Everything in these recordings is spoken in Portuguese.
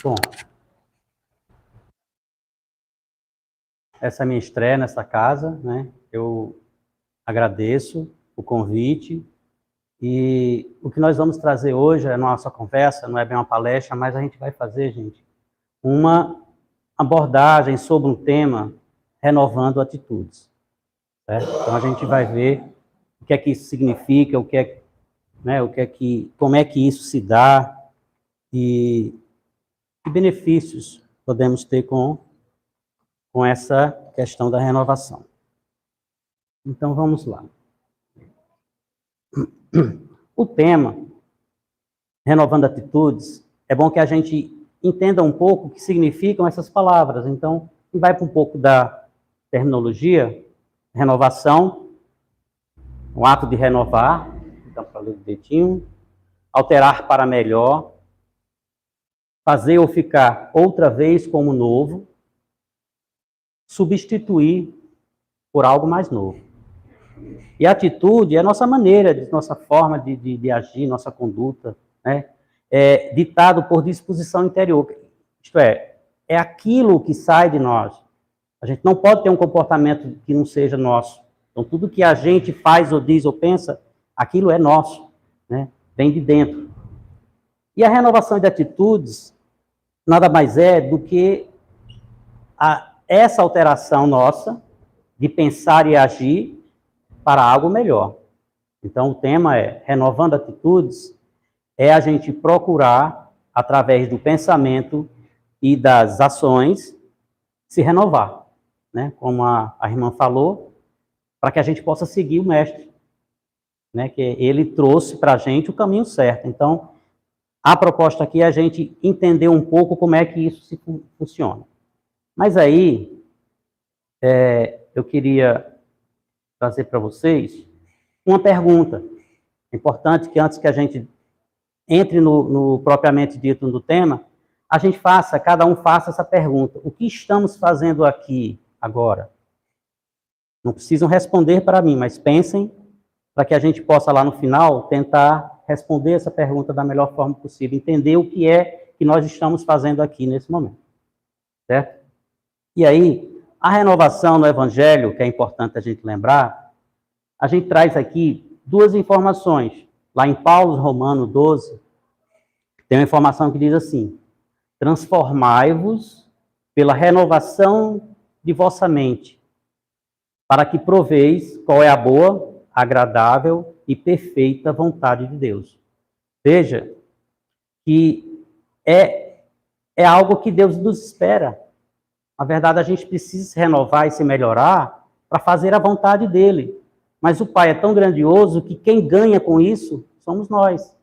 Bom, essa é a minha estreia nessa casa, né? Eu agradeço o convite e o que nós vamos trazer hoje é nossa conversa, não é bem uma palestra, mas a gente vai fazer, gente, uma abordagem sobre um tema renovando atitudes, certo? Então a gente vai ver o que é que isso significa, o que é, né, como é que isso se dá e que benefícios podemos ter com essa questão da renovação. Então, vamos lá. O tema, renovando atitudes, é bom que a gente entenda um pouco o que significam essas palavras. Então, vai para um pouco da terminologia, renovação, o ato de renovar, então, para ler direitinho, alterar para melhor, fazer ou ficar outra vez como novo, substituir por algo mais novo. E a atitude é a nossa maneira, nossa forma de agir, nossa conduta, né? É ditado por disposição interior. Isto é aquilo que sai de nós. A gente não pode ter um comportamento que não seja nosso. Então, tudo que a gente faz ou diz ou pensa, aquilo é nosso, né? Vem de dentro. E a renovação de atitudes nada mais é do que essa alteração nossa de pensar e agir para algo melhor. Então, o tema é renovando atitudes, é a gente procurar, através do pensamento e das ações, se renovar, né? Como a irmã falou, para que a gente possa seguir o mestre, né? Que ele trouxe para a gente o caminho certo. Então, a proposta aqui é a gente entender um pouco como é que isso funciona. Mas aí, eu queria trazer para vocês uma pergunta. É importante que antes que a gente entre no propriamente dito do tema, a gente cada um faça essa pergunta. O que estamos fazendo aqui agora? Não precisam responder para mim, mas pensem para que a gente possa lá no final tentar responder essa pergunta da melhor forma possível, entender o que é que nós estamos fazendo aqui nesse momento. Certo? E aí, a renovação no Evangelho, que é importante a gente lembrar, a gente traz aqui duas informações. Lá em Paulo, Romano 12, tem uma informação que diz assim: transformai-vos pela renovação de vossa mente, para que proveis qual é a boa, agradável e perfeita vontade de Deus. Veja que é algo que Deus nos espera. Na verdade, a gente precisa se renovar e se melhorar para fazer a vontade dele. Mas o Pai é tão grandioso que quem ganha com isso somos nós.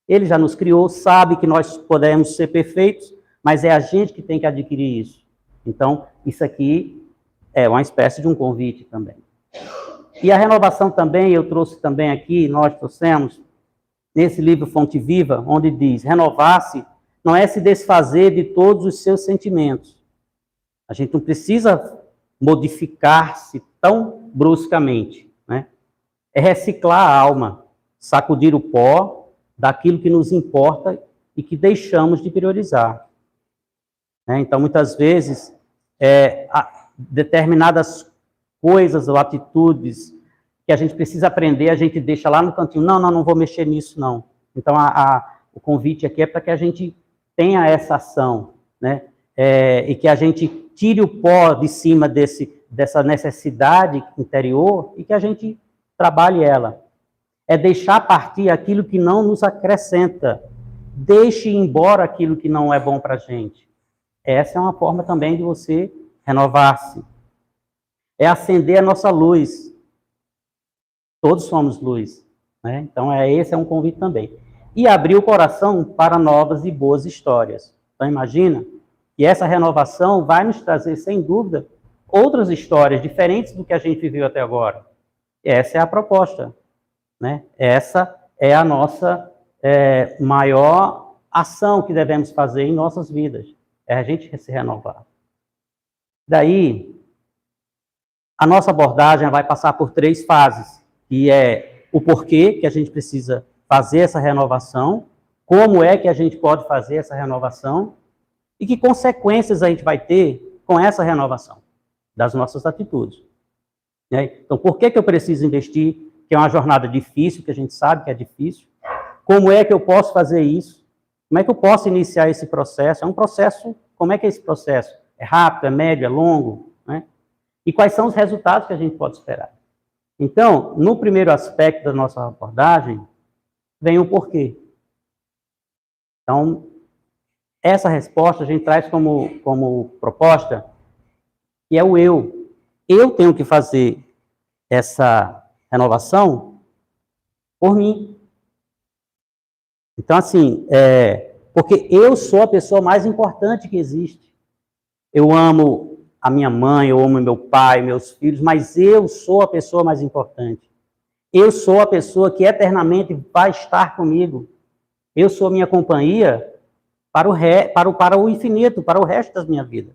Ele já nos criou, sabe que nós podemos ser perfeitos, mas é a gente que tem que adquirir isso. Então, isso aqui é uma espécie de um convite também. E a renovação também, eu trouxe também aqui, nós trouxemos, nesse livro Fonte Viva, onde diz: renovar-se não é se desfazer de todos os seus sentimentos. A gente não precisa modificar-se tão bruscamente, né? É reciclar a alma, sacudir o pó daquilo que nos importa e que deixamos de priorizar. Então, muitas vezes, determinadas coisas ou atitudes que a gente precisa aprender, a gente deixa lá no cantinho. Não vou mexer nisso, não. Então, o convite aqui é para que a gente tenha essa ação, né? E que a gente tire o pó de cima dessa necessidade interior e que a gente trabalhe ela. É deixar partir aquilo que não nos acrescenta. Deixe ir embora aquilo que não é bom para a gente. Essa é uma forma também de você renovar-se. É acender a nossa luz. Todos somos luz, né? Então, esse é um convite também. E abrir o coração para novas e boas histórias. Então, imagina que essa renovação vai nos trazer, sem dúvida, outras histórias diferentes do que a gente viveu até agora. Essa é a proposta, né? Essa é a nossa maior ação que devemos fazer em nossas vidas. É a gente se renovar. Daí, a nossa abordagem vai passar por 3 fases, que é o porquê que a gente precisa fazer essa renovação, como é que a gente pode fazer essa renovação e que consequências a gente vai ter com essa renovação das nossas atitudes. Então, por que eu preciso investir? Que é uma jornada difícil, que a gente sabe que é difícil. Como é que eu posso fazer isso? Como é que eu posso iniciar esse processo? É um processo, como é que é esse processo? É rápido, é médio, é longo? Né? E quais são os resultados que a gente pode esperar? Então, no primeiro aspecto da nossa abordagem, vem o porquê. Então, essa resposta a gente traz como proposta, que é o eu. Eu tenho que fazer essa renovação por mim. Então, assim, porque eu sou a pessoa mais importante que existe. Eu amo a minha mãe, eu amo meu pai, meus filhos, mas eu sou a pessoa mais importante. Eu sou a pessoa que eternamente vai estar comigo. Eu sou a minha companhia para o infinito, para o resto da minha vida.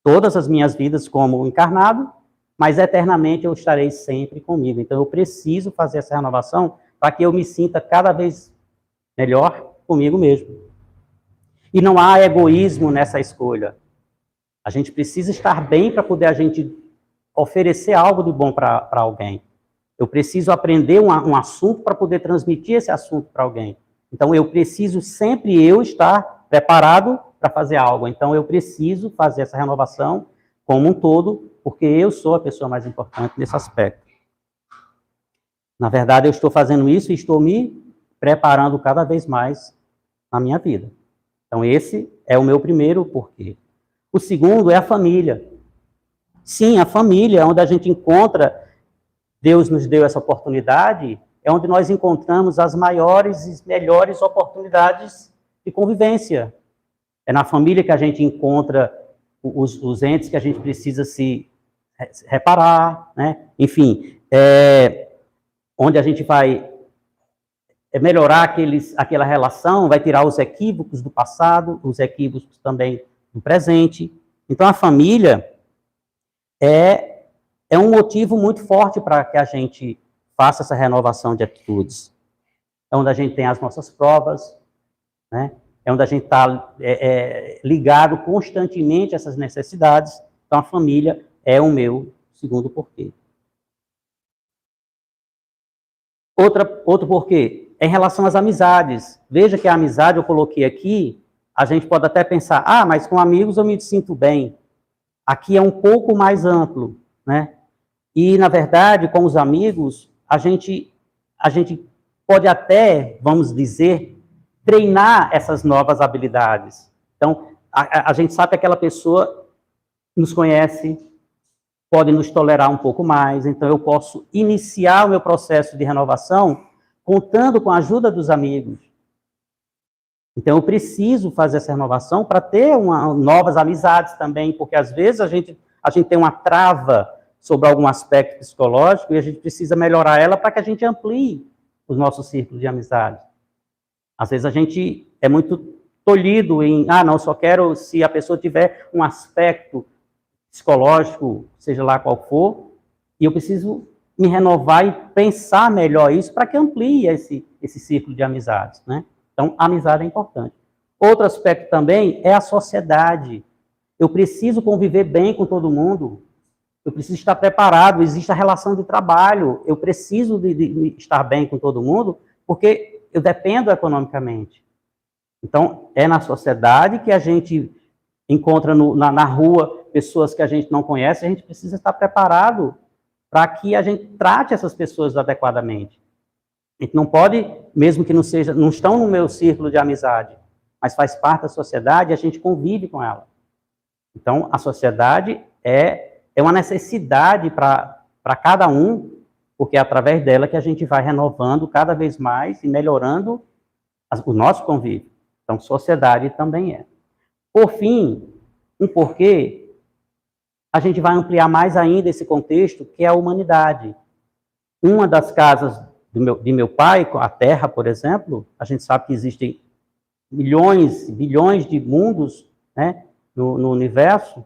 Todas as minhas vidas como encarnado, mas eternamente eu estarei sempre comigo. Então eu preciso fazer essa renovação para que eu me sinta cada vez melhor comigo mesmo. E não há egoísmo nessa escolha. A gente precisa estar bem para poder a gente oferecer algo de bom para alguém. Eu preciso aprender um assunto para poder transmitir esse assunto para alguém. Então, eu preciso sempre eu estar preparado para fazer algo. Então, eu preciso fazer essa renovação como um todo, porque eu sou a pessoa mais importante nesse aspecto. Na verdade, eu estou fazendo isso e estou me preparando cada vez mais na minha vida. Então, esse é o meu primeiro porquê. O segundo é a família. Sim, a família é onde a gente encontra, Deus nos deu essa oportunidade, é onde nós encontramos as maiores e melhores oportunidades de convivência. É na família que a gente encontra os entes que a gente precisa se reparar, né? Enfim, onde a gente vai melhorar aquela relação, vai tirar os equívocos do passado, os equívocos também do presente. Então, a família é um motivo muito forte para que a gente faça essa renovação de atitudes. É onde a gente tem as nossas provas, né? É onde a gente está ligado constantemente a essas necessidades. Então, a família é o meu segundo porquê. Outro porquê, em relação às amizades. Veja que a amizade, eu coloquei aqui, a gente pode até pensar, mas com amigos eu me sinto bem. Aqui é um pouco mais amplo, né? E, na verdade, com os amigos, a gente pode até, vamos dizer, treinar essas novas habilidades. Então, a gente sabe que aquela pessoa nos conhece, pode nos tolerar um pouco mais, então eu posso iniciar o meu processo de renovação contando com a ajuda dos amigos. Então, eu preciso fazer essa renovação para ter novas amizades também, porque às vezes a gente tem uma trava sobre algum aspecto psicológico e a gente precisa melhorar ela para que a gente amplie os nossos círculos de amizade. Às vezes a gente é muito tolhido em, não, só quero se a pessoa tiver um aspecto psicológico, seja lá qual for, e eu preciso me renovar e pensar melhor isso para que amplie esse círculo de amizades, né? Então, a amizade é importante. Outro aspecto também é a sociedade. Eu preciso conviver bem com todo mundo, eu preciso estar preparado, existe a relação de trabalho, eu preciso de estar bem com todo mundo, porque eu dependo economicamente. Então, é na sociedade que a gente encontra na rua pessoas que a gente não conhece, a gente precisa estar preparado para que a gente trate essas pessoas adequadamente. A gente não pode, mesmo que não estão no meu círculo de amizade, mas faz parte da sociedade e a gente convive com ela. Então, a sociedade é uma necessidade para cada um, porque é através dela que a gente vai renovando cada vez mais e melhorando o nosso convívio. Então, sociedade também é. Por fim, um porquê, a gente vai ampliar mais ainda esse contexto, que é a humanidade. Uma das casas de meu pai, a Terra, por exemplo, a gente sabe que existem milhões, bilhões de mundos, né, no universo,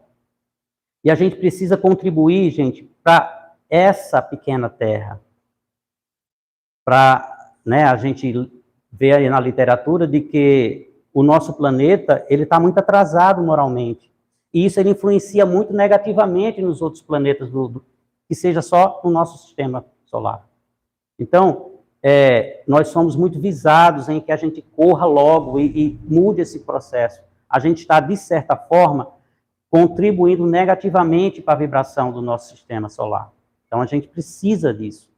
e a gente precisa contribuir, gente, para essa pequena Terra, para, né, a gente vê aí na literatura de que o nosso planeta, ele está muito atrasado moralmente. E isso ele influencia muito negativamente nos outros planetas, que seja só no nosso sistema solar. Então, nós somos muito visados em que a gente corra logo e mude esse processo. A gente está, de certa forma, contribuindo negativamente para a vibração do nosso sistema solar. Então, a gente precisa disso.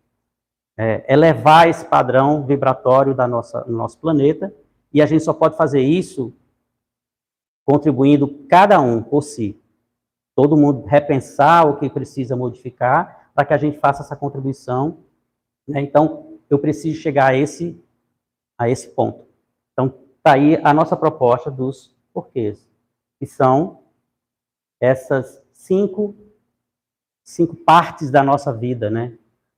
Elevar esse padrão vibratório do nosso planeta, e a gente só pode fazer isso contribuindo cada um por si. Todo mundo repensar o que precisa modificar para que a gente faça essa contribuição, né? Então, eu preciso chegar a esse ponto. Então, está aí a nossa proposta dos porquês, que são essas cinco partes da nossa vida, né?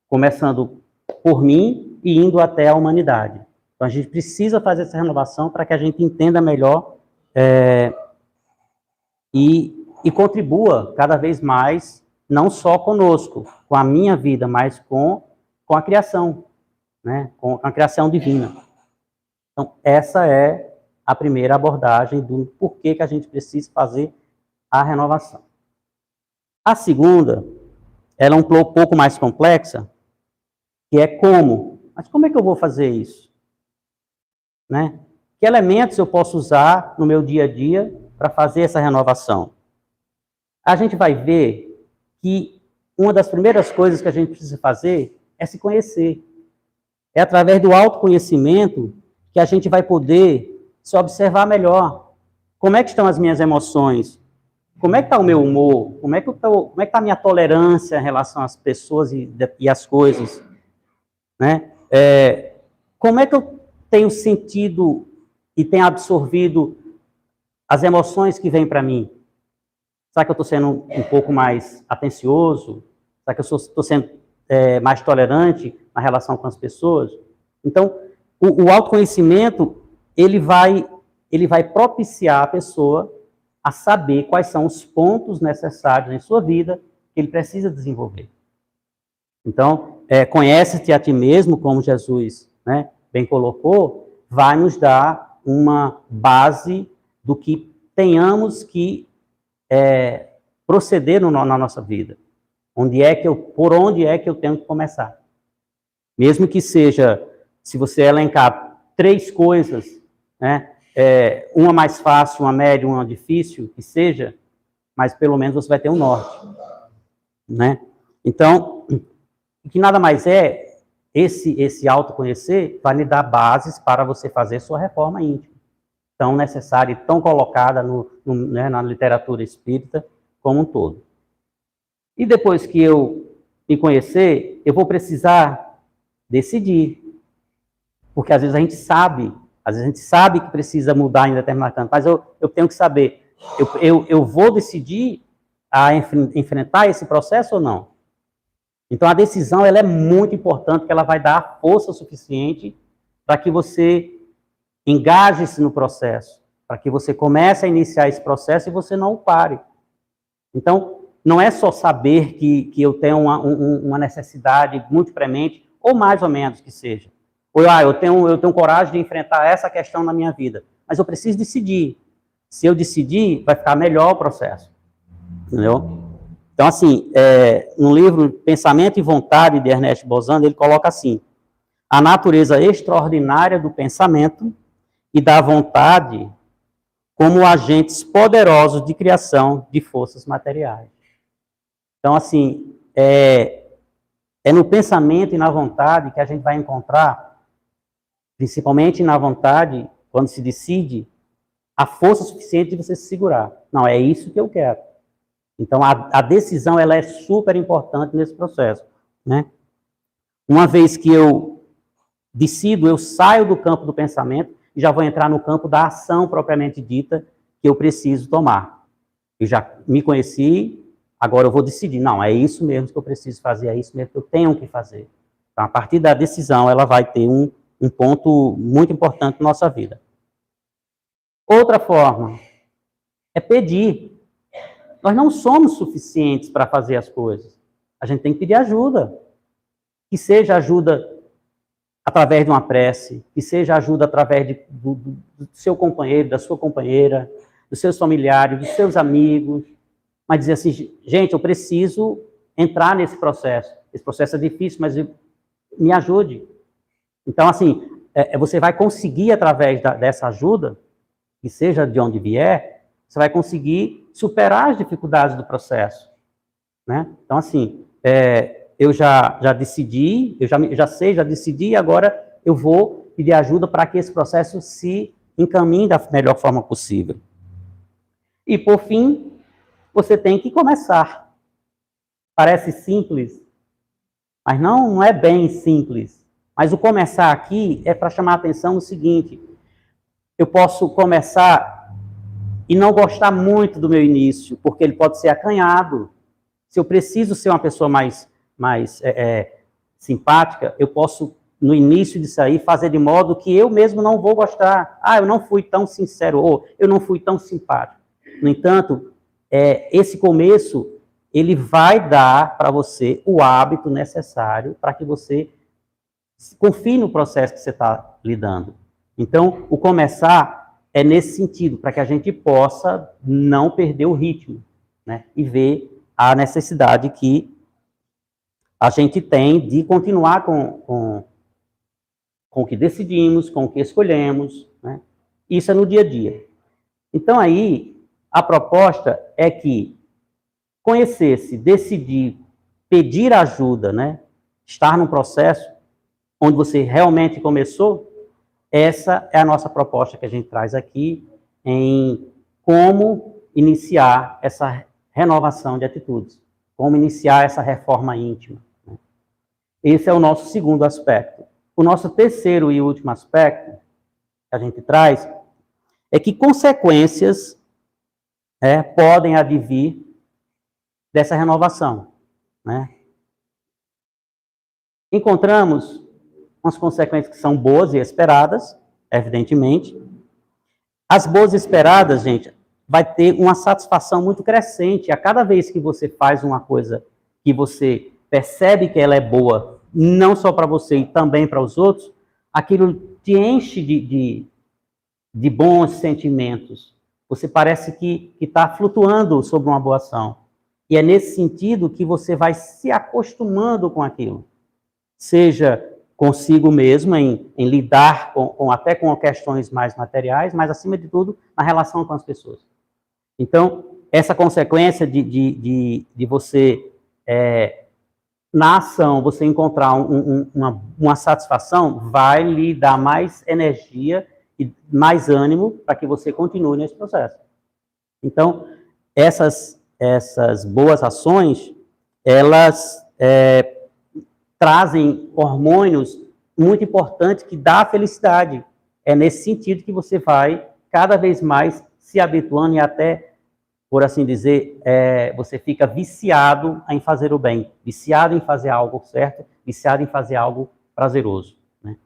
Começando por mim e indo até a humanidade. Então, a gente precisa fazer essa renovação para que a gente entenda melhor e contribua cada vez mais, não só conosco, com a minha vida, mas com a criação, né? Com a criação divina. Então, essa é a primeira abordagem do porquê que a gente precisa fazer a renovação. A segunda, ela é um pouco mais complexa, que é como. Mas como é que eu vou fazer isso? Né? Que elementos eu posso usar no meu dia a dia para fazer essa renovação? A gente vai ver que uma das primeiras coisas que a gente precisa fazer é se conhecer. É através do autoconhecimento que a gente vai poder se observar melhor. Como é que estão as minhas emoções? Como é que está o meu humor? Como é que está a minha tolerância em relação às pessoas e às coisas? Né? Como é que eu tenho sentido e tenho absorvido as emoções que vêm para mim? Será que eu estou sendo um pouco mais atencioso? Será que eu estou sendo mais tolerante na relação com as pessoas? Então, o autoconhecimento, ele vai propiciar a pessoa a saber quais são os pontos necessários em sua vida que ele precisa desenvolver. Então, conhece-te a ti mesmo, como Jesus, né, bem colocou, vai nos dar uma base do que tenhamos que proceder na nossa vida. Por onde é que eu tenho que começar? Mesmo que seja, se você elencar 3 coisas, né, uma mais fácil, uma média, uma difícil, que seja, mas pelo menos você vai ter um norte. Né? Então, que nada mais esse autoconhecer vai lhe dar bases para você fazer sua reforma íntima, tão necessária e tão colocada né, na literatura espírita como um todo. E depois que eu me conhecer, eu vou precisar decidir. Porque às vezes a gente sabe que precisa mudar em determinado canto, mas eu tenho que saber, eu vou decidir a enfrentar esse processo ou não? Então a decisão ela é muito importante, porque ela vai dar força suficiente para que você engaje-se no processo, para que você comece a iniciar esse processo e você não o pare. Então, não é só saber que eu tenho uma necessidade muito premente, ou mais ou menos que seja. Ou, eu tenho coragem de enfrentar essa questão na minha vida, mas eu preciso decidir. Se eu decidir, vai ficar melhor o processo. Entendeu? Então, assim, no livro Pensamento e Vontade, de Ernest Bozano, ele coloca assim: a natureza extraordinária do pensamento e da vontade como agentes poderosos de criação de forças materiais. Então, assim, é no pensamento e na vontade que a gente vai encontrar, principalmente na vontade, quando se decide, a força suficiente de você se segurar. Não, é isso que eu quero. Então, a decisão ela é super importante nesse processo. Né? Uma vez que eu decido, eu saio do campo do pensamento e já vou entrar no campo da ação propriamente dita que eu preciso tomar. Eu já me conheci, agora eu vou decidir. Não, é isso mesmo que eu preciso fazer, é isso mesmo que eu tenho que fazer. Então, a partir da decisão, ela vai ter um ponto muito importante na nossa vida. Outra forma é pedir. Nós não somos suficientes para fazer as coisas. A gente tem que pedir ajuda. Que seja ajuda através de uma prece, que seja ajuda através do seu companheiro, da sua companheira, dos seus familiares, dos seus amigos, mas dizer assim, gente, eu preciso entrar nesse processo. Esse processo é difícil, mas me ajude. Então, assim, você vai conseguir, através dessa ajuda, que seja de onde vier, você vai conseguir superar as dificuldades do processo, né? Então, assim, eu já decidi, já decidi, e agora eu vou pedir ajuda para que esse processo se encaminhe da melhor forma possível. E, por fim, você tem que começar. Parece simples, mas não é bem simples. Mas o começar aqui é para chamar a atenção no seguinte: eu posso começar e não gostar muito do meu início, porque ele pode ser acanhado. Se eu preciso ser uma pessoa mais simpática, eu posso, no início disso aí, fazer de modo que eu mesmo não vou gostar. Ah, eu não fui tão sincero, ou eu não fui tão simpático. No entanto, esse começo, ele vai dar para você o hábito necessário para que você confie no processo que você está lidando. Então, o começar é nesse sentido, para que a gente possa não perder o ritmo, né? E ver a necessidade que a gente tem de continuar com o que decidimos, com o que escolhemos, né? Isso é no dia a dia. Então, aí, a proposta é que conhecer-se, decidir, pedir ajuda, né? Estar num processo onde você realmente começou, essa é a nossa proposta que a gente traz aqui em como iniciar essa renovação de atitudes, como iniciar essa reforma íntima. Esse é o nosso segundo aspecto. O nosso terceiro e último aspecto que a gente traz é que consequências podem advir dessa renovação, né? Encontramos umas consequências que são boas e esperadas, evidentemente. As boas e esperadas, gente, vai ter uma satisfação muito crescente. A cada vez que você faz uma coisa que você percebe que ela é boa, não só para você e também para os outros, aquilo te enche de bons sentimentos. Você parece que está flutuando sobre uma boa ação. E é nesse sentido que você vai se acostumando com aquilo. Seja consigo mesmo, em lidar até com questões mais materiais, mas, acima de tudo, na relação com as pessoas. Então, essa consequência de você, na ação, você encontrar uma satisfação, vai lhe dar mais energia e mais ânimo para que você continue nesse processo. Então, essas boas ações, elas trazem hormônios muito importantes que dá felicidade. É nesse sentido que você vai cada vez mais se habituando e até, por assim dizer, você fica viciado em fazer o bem, viciado em fazer algo certo, viciado em fazer algo prazeroso, né?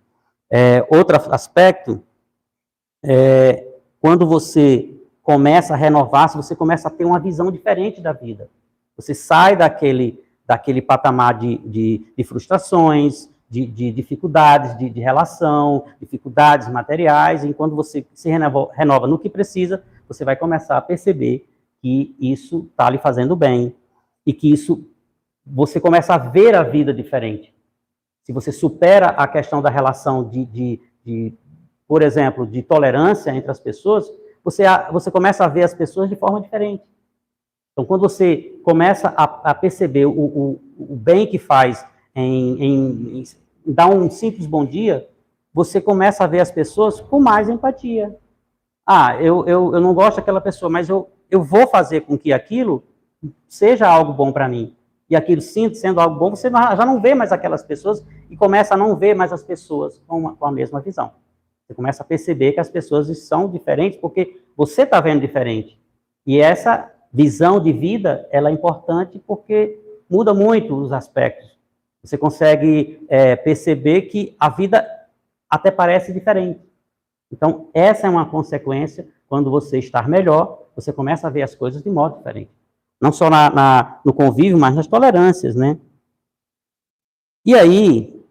Outro aspecto, quando você começa a renovar-se, você começa a ter uma visão diferente da vida. Você sai daquele patamar de frustrações, de dificuldades de relação, dificuldades materiais, e quando você se renova no que precisa, você vai começar a perceber que isso está lhe fazendo bem, e que você começa a ver a vida diferente. Se você supera a questão da relação por exemplo, de tolerância entre as pessoas, você começa a ver as pessoas de forma diferente. Então, quando você começa a perceber o bem que faz em dar um simples bom dia, você começa a ver as pessoas com mais empatia. Ah, eu não gosto daquela pessoa, mas eu vou fazer com que aquilo seja algo bom para mim. E aquilo sendo algo bom, você já não vê mais aquelas pessoas e começa a não ver mais as pessoas com a mesma visão. Você começa a perceber que as pessoas são diferentes porque você está vendo diferente. E essa visão de vida, ela é importante porque muda muito os aspectos. Você consegue perceber que a vida até parece diferente. Então, essa é uma consequência. Quando você está melhor, você começa a ver as coisas de modo diferente. Não só no convívio, mas nas tolerâncias, né? E aí,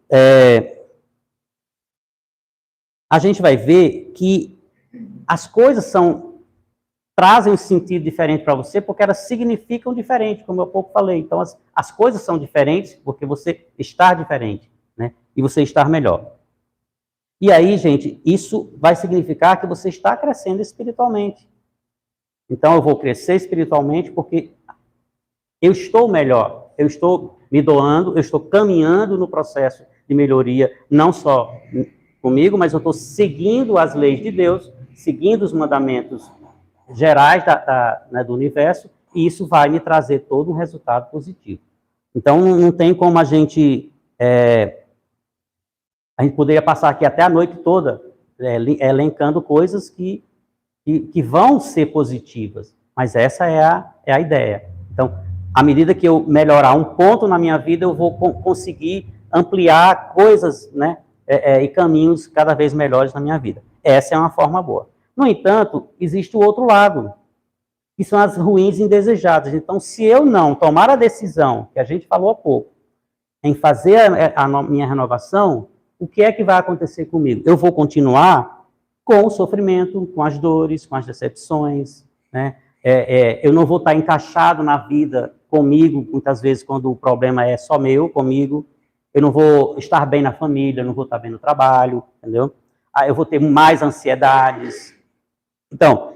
a gente vai ver que as coisas trazem um sentido diferente para você, porque elas significam diferente, como eu há pouco falei. Então, as coisas são diferentes porque você está diferente, né? E você está melhor. E aí, gente, isso vai significar que você está crescendo espiritualmente. Então, eu vou crescer espiritualmente porque eu estou melhor, eu estou me doando, eu estou caminhando no processo de melhoria, não só comigo, mas eu estou seguindo as leis de Deus, seguindo os mandamentos gerais né, do universo, e isso vai me trazer todo um resultado positivo. Então, não tem como a gente poderia passar aqui até a noite toda elencando coisas que vão ser positivas, mas essa é a ideia. Então, à medida que eu melhorar um ponto na minha vida, eu vou conseguir ampliar coisas, né, e caminhos cada vez melhores na minha vida. Essa é uma forma boa. No entanto, existe o outro lado, que são as ruins indesejadas. Então, se eu não tomar a decisão, que a gente falou há pouco, em fazer a minha renovação, o que é que vai acontecer comigo? Eu vou continuar com o sofrimento, com as dores, com as decepções, né? Eu não vou estar encaixado na vida comigo, muitas vezes, quando o problema é só meu, comigo. Eu não vou estar bem na família, eu não vou estar bem no trabalho, entendeu? Eu vou ter mais ansiedades. Então,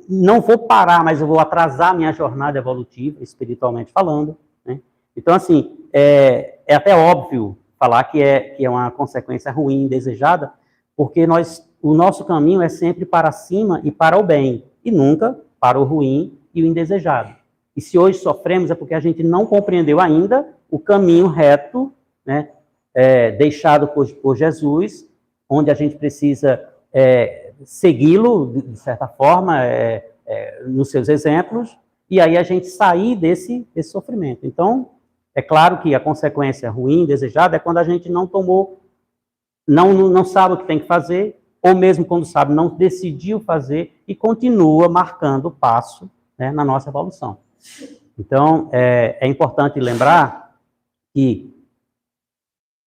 não vou parar, mas eu vou atrasar minha jornada evolutiva, espiritualmente falando, né? Então, assim, é até óbvio falar que é uma consequência ruim, indesejada, porque o nosso caminho é sempre para cima e para o bem, e nunca para o ruim e o indesejado. E se hoje sofremos é porque a gente não compreendeu ainda o caminho reto, né, deixado por Jesus, onde a gente precisa segui-lo, de certa forma, nos seus exemplos, e aí a gente sair desse sofrimento. Então, é claro que a consequência ruim, desejada, é quando a gente não tomou, não sabe o que tem que fazer, ou mesmo quando sabe, não decidiu fazer e continua marcando o passo, né, na nossa evolução. Então, é importante lembrar que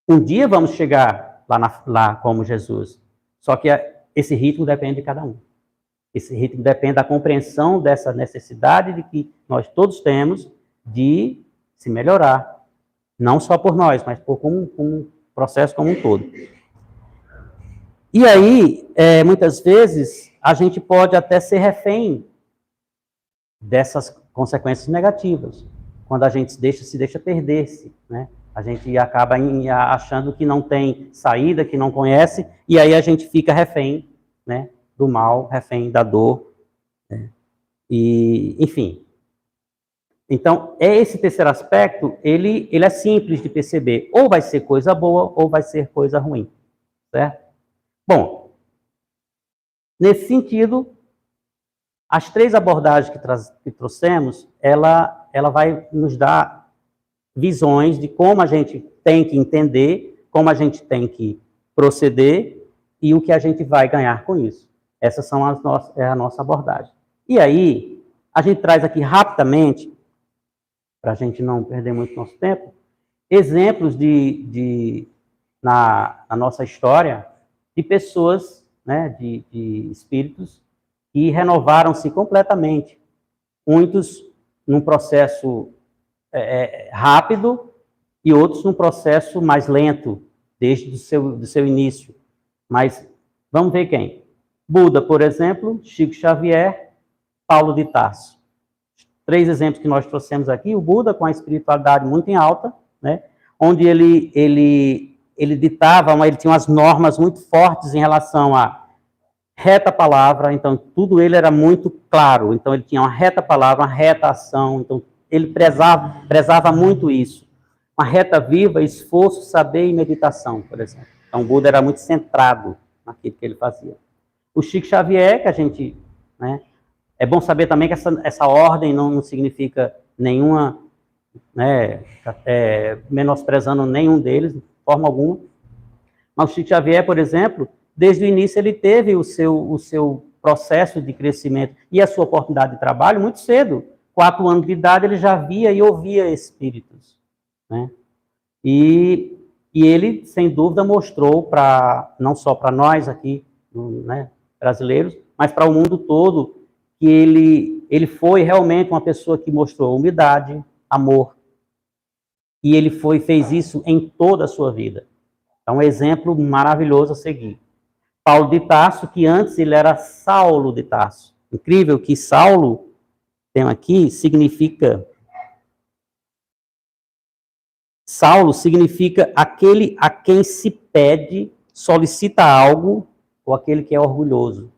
um dia vamos chegar lá como Jesus, só que esse ritmo depende de cada um. Esse ritmo depende da compreensão dessa necessidade de que nós todos temos de se melhorar. Não só por nós, mas por um processo como um todo. E aí, muitas vezes, a gente pode até ser refém dessas consequências negativas. Quando a gente se deixa perder-se, né? A gente acaba achando que não tem saída, que não conhece, e aí a gente fica refém, né, do mal, refém da dor, né? E, enfim. Então, esse terceiro aspecto, ele é simples de perceber. Ou vai ser coisa boa, ou vai ser coisa ruim. Certo? Bom, nesse sentido, as três abordagens que trouxemos, ela vai nos dar visões de como a gente tem que entender, como a gente tem que proceder e o que a gente vai ganhar com isso. Essas são a nossa abordagem. E aí, a gente traz aqui rapidamente, para a gente não perder muito nosso tempo, exemplos na nossa história de pessoas, né, de espíritos que renovaram-se completamente. Muitos num processo rápido e outros num processo mais lento, desde do seu início. Mas vamos ver quem. Buda, por exemplo, Chico Xavier, Paulo de Tarso. 3 exemplos que nós trouxemos aqui. O Buda, com a espiritualidade muito em alta, né, onde ele ditava, ele tinha umas normas muito fortes em relação a reta palavra, então tudo ele era muito claro. Então ele tinha uma reta palavra, uma reta ação, então ele prezava muito isso. Uma reta viva, esforço, saber e meditação, por exemplo. Então o Buda era muito centrado naquilo que ele fazia. O Chico Xavier, que a gente, né, é bom saber também que essa ordem não significa nenhuma, né, menosprezando nenhum deles, de forma alguma. Mas o Chico Xavier, por exemplo, desde o início ele teve o seu processo de crescimento e a sua oportunidade de trabalho muito cedo. 4 anos de idade ele já via e ouvia espíritos, né? E E ele, sem dúvida, mostrou não só para nós aqui, né, brasileiros, mas para o mundo todo, que ele foi realmente uma pessoa que mostrou humildade, amor, e ele fez isso em toda a sua vida. É um exemplo maravilhoso a seguir. Paulo de Tarso, que antes ele era Saulo de Tarso. Incrível que Saulo, tem aqui, significa aquele a quem se pede, solicita algo, ou aquele que é orgulhoso.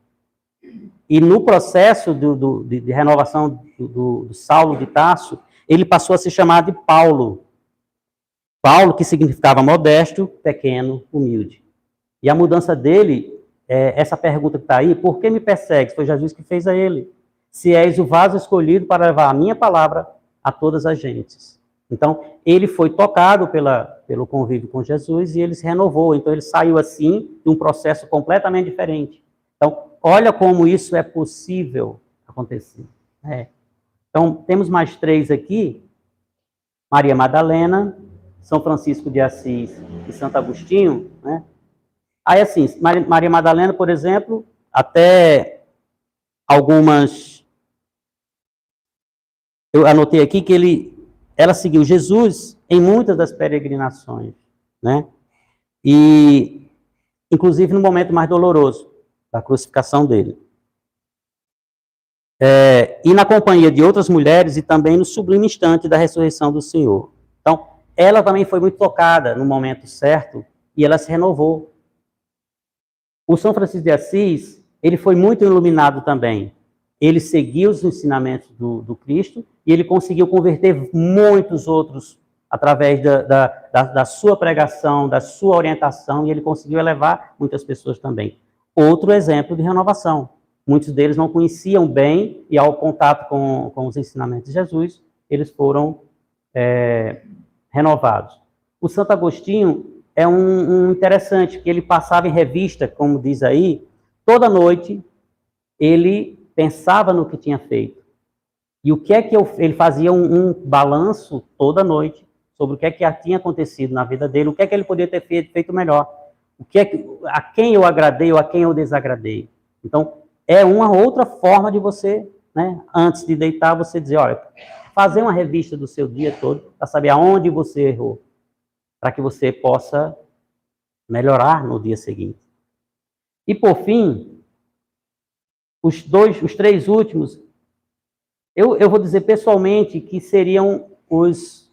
E no processo de renovação do Saulo de Tarso, ele passou a se chamar de Paulo. Paulo, que significava modesto, pequeno, humilde. E a mudança dele, essa pergunta que está aí, por que me persegues? Foi Jesus que fez a ele. Se és o vaso escolhido para levar a minha palavra a todas as gentes. Então, ele foi tocado pelo convívio com Jesus e ele se renovou. Então, ele saiu assim de um processo completamente diferente. Então, olha como isso é possível acontecer. Então, temos mais 3 aqui. Maria Madalena, São Francisco de Assis e Santo Agostinho, né? Aí, assim, Maria Madalena, por exemplo, até algumas... Eu anotei aqui que ela seguiu Jesus em muitas das peregrinações, né? E, inclusive, no momento mais doloroso da crucificação dele. E na companhia de outras mulheres e também no sublime instante da ressurreição do Senhor. Então, ela também foi muito tocada no momento certo e ela se renovou. O São Francisco de Assis, ele foi muito iluminado também. Ele seguiu os ensinamentos do Cristo e ele conseguiu converter muitos outros através da sua pregação, da sua orientação, e ele conseguiu elevar muitas pessoas também. Outro exemplo de renovação. Muitos deles não conheciam bem e ao contato com os ensinamentos de Jesus, eles foram renovados. O Santo Agostinho é um interessante, que ele passava em revista, como diz aí, toda noite ele pensava no que tinha feito. E o que é que ele fazia um balanço toda noite sobre o que é que tinha acontecido na vida dele, o que é que ele podia ter feito melhor, a quem eu agradei ou a quem eu desagradei. Então, é uma outra forma de você, né, antes de deitar, você dizer, olha, fazer uma revista do seu dia todo, para saber aonde você errou, para que você possa melhorar no dia seguinte. E, por fim, os 3 últimos, eu vou dizer pessoalmente que seriam os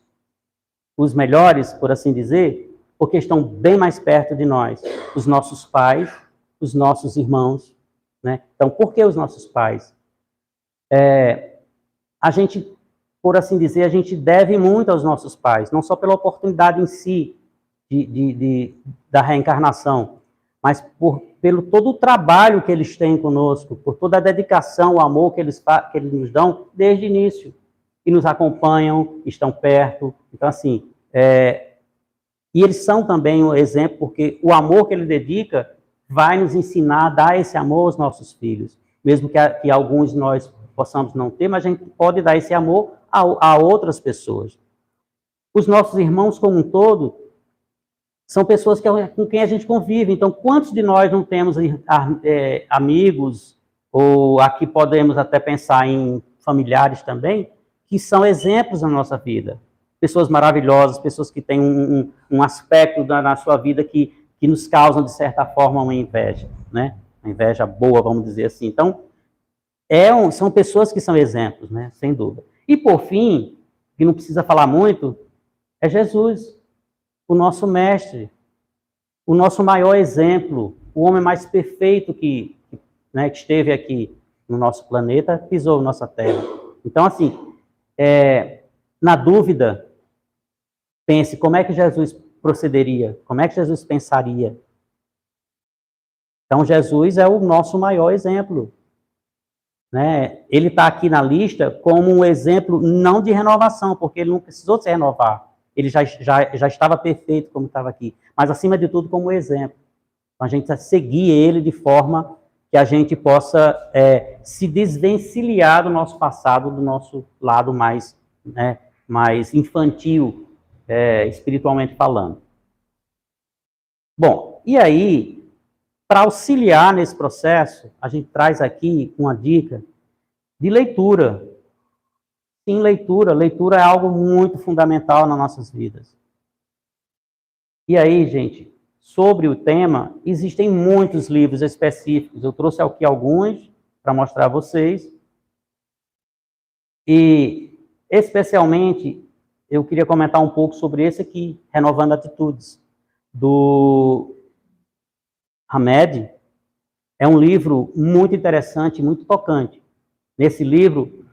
melhores, por assim dizer, porque estão bem mais perto de nós. Os nossos pais, os nossos irmãos, né? Então, por que os nossos pais? A gente, por assim dizer, a gente deve muito aos nossos pais, não só pela oportunidade em si da reencarnação, mas pelo todo o trabalho que eles têm conosco, por toda a dedicação, o amor que eles nos dão desde o início, e nos acompanham, estão perto. Então, assim, e eles são também um exemplo, porque o amor que ele dedica vai nos ensinar a dar esse amor aos nossos filhos, mesmo que alguns de nós possamos não ter, mas a gente pode dar esse amor a outras pessoas. Os nossos irmãos como um todo são pessoas com quem a gente convive. Então, quantos de nós não temos amigos, ou aqui podemos até pensar em familiares também, que são exemplos na nossa vida? Pessoas maravilhosas, pessoas que têm um aspecto na sua vida que nos causam, de certa forma, uma inveja, né? Uma inveja boa, vamos dizer assim. Então, são pessoas que são exemplos, né? Sem dúvida. E, por fim, que não precisa falar muito, é Jesus, o nosso mestre, o nosso maior exemplo, o homem mais perfeito que esteve aqui no nosso planeta, pisou na nossa terra. Então, assim, na dúvida, pense como é que Jesus procederia, como é que Jesus pensaria. Então, Jesus é o nosso maior exemplo, né? Ele está aqui na lista como um exemplo não de renovação, porque ele não precisou se renovar. Ele já estava perfeito como estava aqui, mas, acima de tudo, como exemplo. Então, a gente precisa seguir ele de forma que a gente possa se desvencilhar do nosso passado, do nosso lado mais infantil, espiritualmente falando. Bom, e aí, para auxiliar nesse processo, a gente traz aqui uma dica de leitura. Sim, leitura. Leitura é algo muito fundamental nas nossas vidas. E aí, gente, sobre o tema, existem muitos livros específicos. Eu trouxe aqui alguns para mostrar a vocês. E, especialmente, eu queria comentar um pouco sobre esse aqui, Renovando Atitudes, do Hamed. É um livro muito interessante, muito tocante. Nesse livro,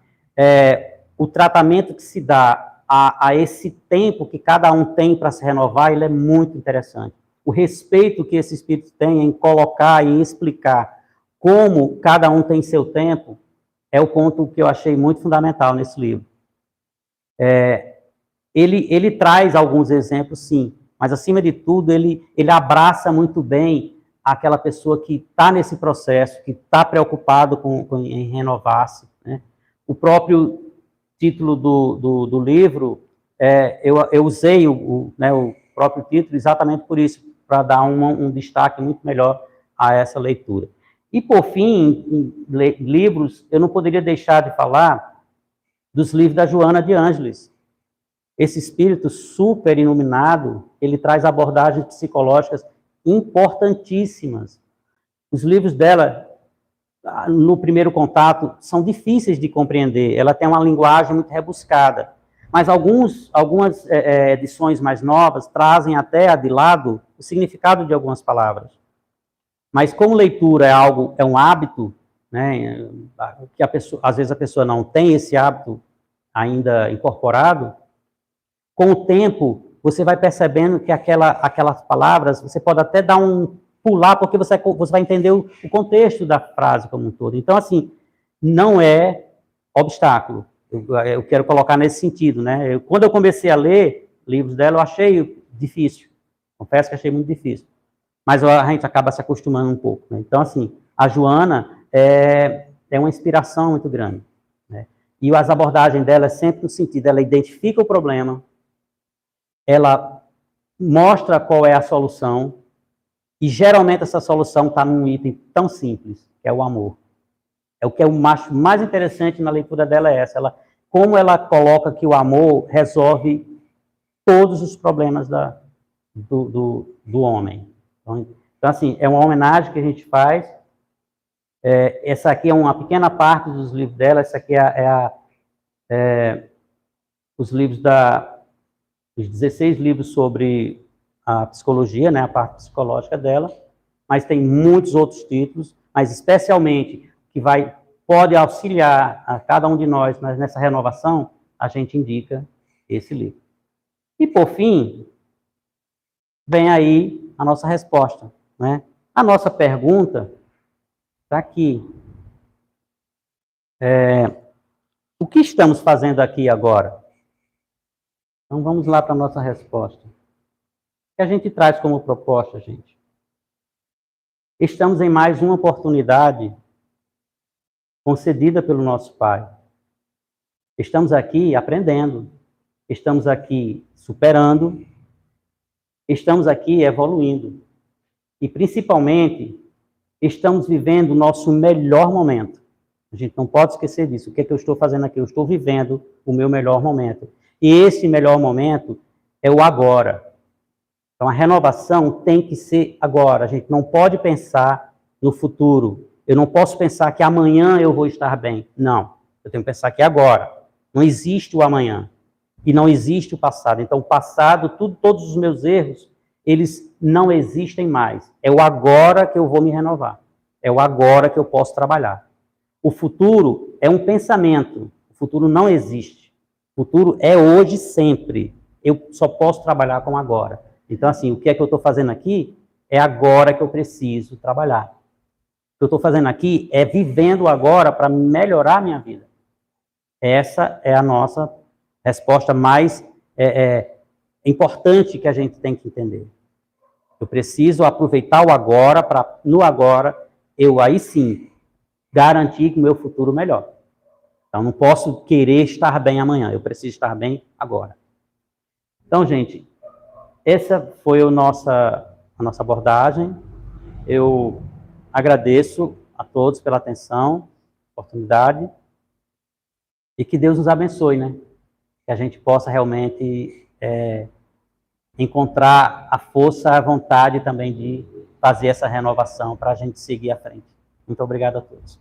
o tratamento que se dá a esse tempo que cada um tem para se renovar, ele é muito interessante. O respeito que esse espírito tem em colocar e explicar como cada um tem seu tempo, é o ponto que eu achei muito fundamental nesse livro. Ele traz alguns exemplos, sim, mas, acima de tudo, ele abraça muito bem aquela pessoa que está nesse processo, que está preocupado em renovar-se, né? O próprio título do livro, eu usei o próprio título exatamente por isso, para dar um destaque muito melhor a essa leitura. E, por fim, em livros, eu não poderia deixar de falar dos livros da Joana de Ângeles. Esse espírito super iluminado, ele traz abordagens psicológicas importantíssimas. Os livros dela, no primeiro contato, são difíceis de compreender. Ela tem uma linguagem muito rebuscada. Mas algumas edições mais novas trazem até de lado o significado de algumas palavras. Mas como leitura é um hábito, né, que às vezes a pessoa não tem esse hábito ainda incorporado, com o tempo, você vai percebendo que aquelas palavras, você pode até dar pular, porque você vai entender o contexto da frase como um todo. Então, assim, não é obstáculo. Eu quero colocar nesse sentido, né? Quando eu comecei a ler livros dela, eu achei difícil. Confesso que achei muito difícil. Mas a gente acaba se acostumando um pouco, né? Então, assim, a Joana é uma inspiração muito grande, né? E as abordagens dela é sempre no sentido, ela identifica o problema, ela mostra qual é a solução, e geralmente essa solução está num item tão simples, que é o amor. É o que eu acho mais interessante na leitura dela, é essa. Como ela coloca que o amor resolve todos os problemas do homem. Então, assim, é uma homenagem que a gente faz. Essa aqui é uma pequena parte dos livros dela, essa aqui os livros os 16 livros sobre a psicologia, né, a parte psicológica dela, mas tem muitos outros títulos, mas especialmente que pode auxiliar a cada um de nós nessa renovação, a gente indica esse livro. E, por fim, vem aí a nossa resposta, né? A nossa pergunta está aqui. O que estamos fazendo aqui agora? Então, vamos lá para a nossa resposta. O que a gente traz como proposta, gente? Estamos em mais uma oportunidade concedida pelo nosso Pai. Estamos aqui aprendendo, estamos aqui superando, estamos aqui evoluindo. E, principalmente, estamos vivendo o nosso melhor momento. A gente não pode esquecer disso. O que é que eu estou fazendo aqui? Eu estou vivendo o meu melhor momento. E esse melhor momento é o agora. Então, a renovação tem que ser agora. A gente não pode pensar no futuro. Eu não posso pensar que amanhã eu vou estar bem. Não. Eu tenho que pensar que agora. Não existe o amanhã. E não existe o passado. Então, o passado, todos os meus erros, eles não existem mais. É o agora que eu vou me renovar. É o agora que eu posso trabalhar. O futuro é um pensamento. O futuro não existe. O futuro é hoje sempre. Eu só posso trabalhar com agora. Então, assim, o que é que eu estou fazendo aqui? É agora que eu preciso trabalhar. O que eu estou fazendo aqui é vivendo agora para melhorar a minha vida. Essa é a nossa resposta mais importante que a gente tem que entender. Eu preciso aproveitar o agora para, no agora, eu aí sim garantir que o meu futuro melhor. Então, não posso querer estar bem amanhã, eu preciso estar bem agora. Então, gente, essa foi a nossa a nossa abordagem. Eu agradeço a todos pela atenção, oportunidade, e que Deus nos abençoe, né? Que a gente possa realmente encontrar a força, a vontade também de fazer essa renovação para a gente seguir à frente. Muito obrigado a todos.